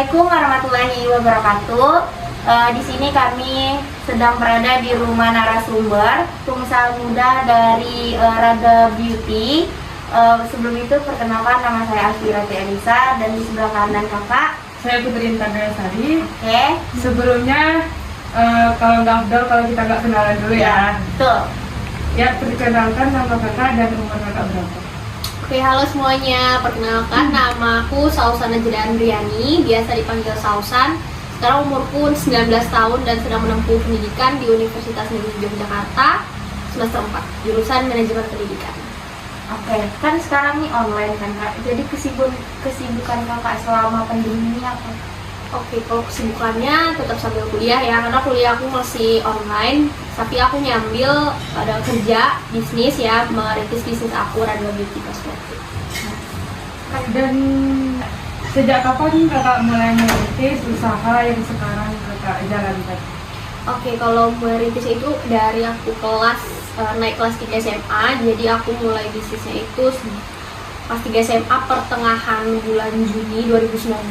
Assalamualaikum warahmatullahi wabarakatuh. Di sini kami sedang berada di rumah narasumber pengusaha muda dari Raga Beauty. Sebelum itu perkenalkan, nama saya Aspirati Elisa dan di sebelah kanan kakak saya Putri Intan Sari. Oke. Sebelumnya kalau nggak afdol kalau kita nggak kenalan dulu ya. Betul. Ya, perkenalkan nama kakak dan umur kakak berapa? Oke, halo semuanya. Perkenalkan, nama aku Sausan Najda Andriani, biasa dipanggil Sausan. Sekarang umurku 19 tahun dan sedang menempuh pendidikan di Universitas Negeri Yogyakarta semester 4, jurusan Manajemen Pendidikan. Oke, kan sekarang nih online kan kak. Jadi kesibukan kakak selama pandemi ini apa? Oke, kalau kesibukannya tetap sambil kuliah ya, karena kuliah aku masih online. Tapi aku nyambil ada kerja bisnis ya, merintis bisnis aku, Raga Beauty Cosmetic. Dan sejak kapan kakak mulai merintis usaha yang sekarang kakak jalankan? Oke, kalau merintis itu dari aku naik kelas 3 SMA, jadi aku mulai bisnisnya itu pas 3 SMA pertengahan bulan Juni 2019,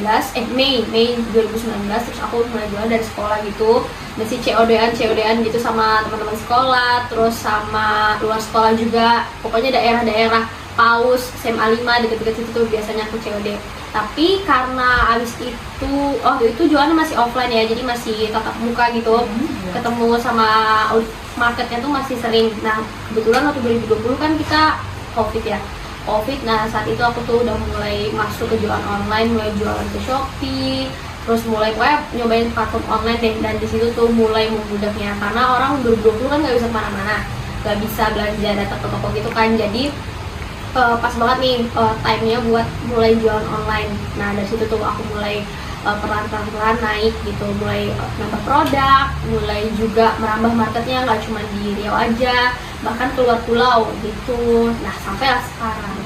Mei 2019, terus aku mulai jualan dari sekolah gitu, masih COD-an gitu sama teman-teman sekolah, terus sama luar sekolah juga, pokoknya daerah-daerah PAUS, SMA 5, deket-deket situ tuh biasanya aku COD. Tapi karena abis itu, waktu itu jualan masih offline ya, jadi masih tatap muka gitu, ketemu sama marketnya tuh masih sering. Nah, kebetulan waktu 2020 kan kita COVID ya, nah saat itu aku tuh udah mulai masuk ke jualan online, mulai jualan ke Shopee, terus mulai pokoknya nyobain platform online deh, dan di situ tuh mulai membudaknya karena orang 2020 kan nggak bisa kemana-mana, nggak bisa belanja datang ke toko gitu kan, jadi pas banget nih time-nya buat mulai jualan online. Nah dari situ tuh aku mulai perlahan-lahan naik gitu, mulai nambah produk, mulai juga merambah marketnya nggak cuma di Riau aja, bahkan keluar pulau gitu. Nah sampai sekarang.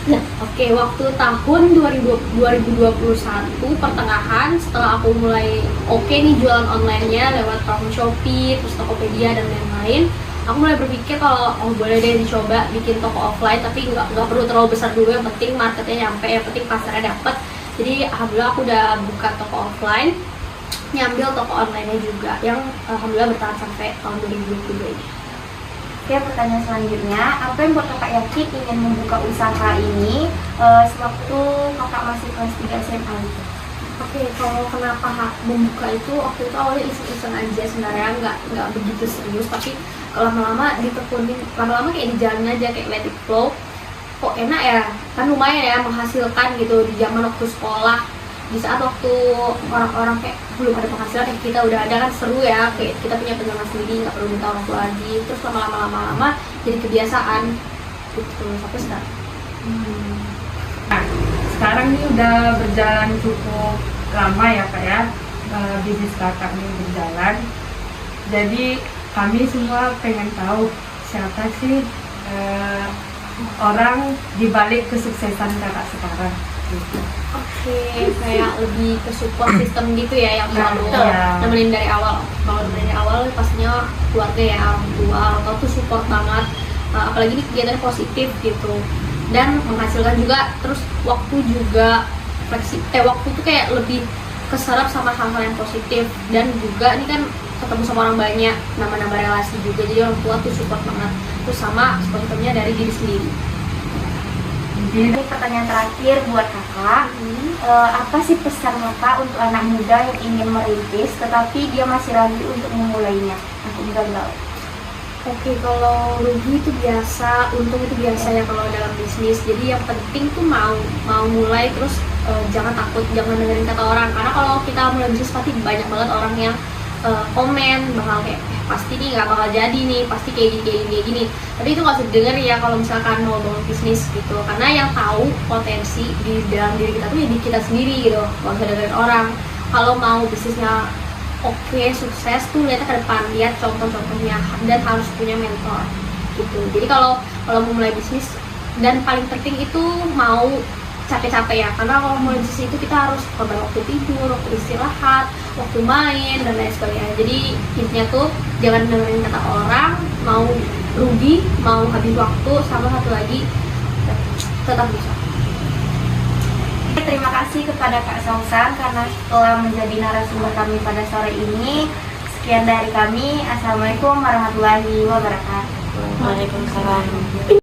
Nah, oke, waktu tahun 2021 pertengahan, setelah aku mulai nih jualan online-nya lewat platform Shopee, terus Tokopedia dan lain-lain, aku mulai berpikir kalau boleh deh dicoba bikin toko offline, tapi nggak perlu terlalu besar dulu, yang penting marketnya nyampe, yang penting pasarnya dapet. Jadi alhamdulillah aku udah buka toko offline, nyambil toko online-nya juga, yang alhamdulillah bertahan sampai tahun 2022 ini. Oke, pertanyaan selanjutnya, apa yang buat kakak yakin ingin membuka usaha ini sewaktu kakak masih kelas 3 SMA itu? Oke, kalau kenapa membuka itu, waktu itu awalnya iseng-iseng aja sebenarnya, nggak begitu serius, tapi lama-lama ditekunin, lama-lama kayak di jalan aja, kayak let it flow. Kok enak ya, kan lumayan ya menghasilkan gitu di zaman waktu sekolah. Di saat waktu orang-orang kayak belum ada penghasilan, kayak kita udah ada kan, seru ya, kayak kita punya penghasilan sendiri, nggak perlu minta orang tua lagi. Terus lama-lama jadi kebiasaan gitu sampai sekarang. Nah, sekarang ini udah berjalan cukup lama ya kak ya, bisnis kakak ini berjalan. Jadi kami semua pengen tahu siapa sih orang dibalik kesuksesan kakak sekarang gitu. Oke, kayak lebih ke support system gitu ya, yang selalu nemenin dari awal. Kalau nemenin dari awal pastinya keluarga ya, orang tua tuh support banget, apalagi di kegiatan positif gitu, dan menghasilkan juga. Terus waktu juga waktu tuh kayak lebih keserap sama hal-hal yang positif, dan juga ini kan ketemu sama orang banyak, nambah relasi juga, jadi orang tua tuh support banget. Terus sama supportnya dari diri sendiri. Ini pertanyaan terakhir buat kakak, apa sih pesan kakak untuk anak muda yang ingin merintis tetapi dia masih ragu untuk memulainya, untuk gagal? Oke, kalau rugi itu biasa, untung itu biasa ya kalau dalam bisnis. Jadi yang penting tuh mau mulai, terus jangan takut, jangan dengerin kata orang, karena kalau kita mulai bisnis pasti banyak banget orang yang komen bakal kayak pasti nih nggak bakal jadi nih, pasti kayak gini. Tapi itu nggak usah didengar ya kalau misalkan mau bangun bisnis gitu, karena yang tahu potensi di dalam diri kita tuh ya di kita sendiri gitu, nggak usah dengerin orang. Kalau mau bisnisnya oke, sukses tuh lihatnya ke depan, lihat contoh-contohnya, dan harus punya mentor gitu. Jadi kalau mau mulai bisnis, dan paling penting itu mau capek-capek ya, karena kalau mulai bisnis itu kita harus korban waktu tidur, waktu istirahat, waktu main, dan lain sebagainya. Jadi intinya tuh jangan dengerin kata orang, mau rugi, mau habis waktu, sama satu lagi tetap bisa. Terima kasih kepada Kak Sausan karena telah menjadi narasumber kami pada sore ini. Sekian dari kami. Assalamualaikum warahmatullahi wabarakatuh. Waalaikumsalam.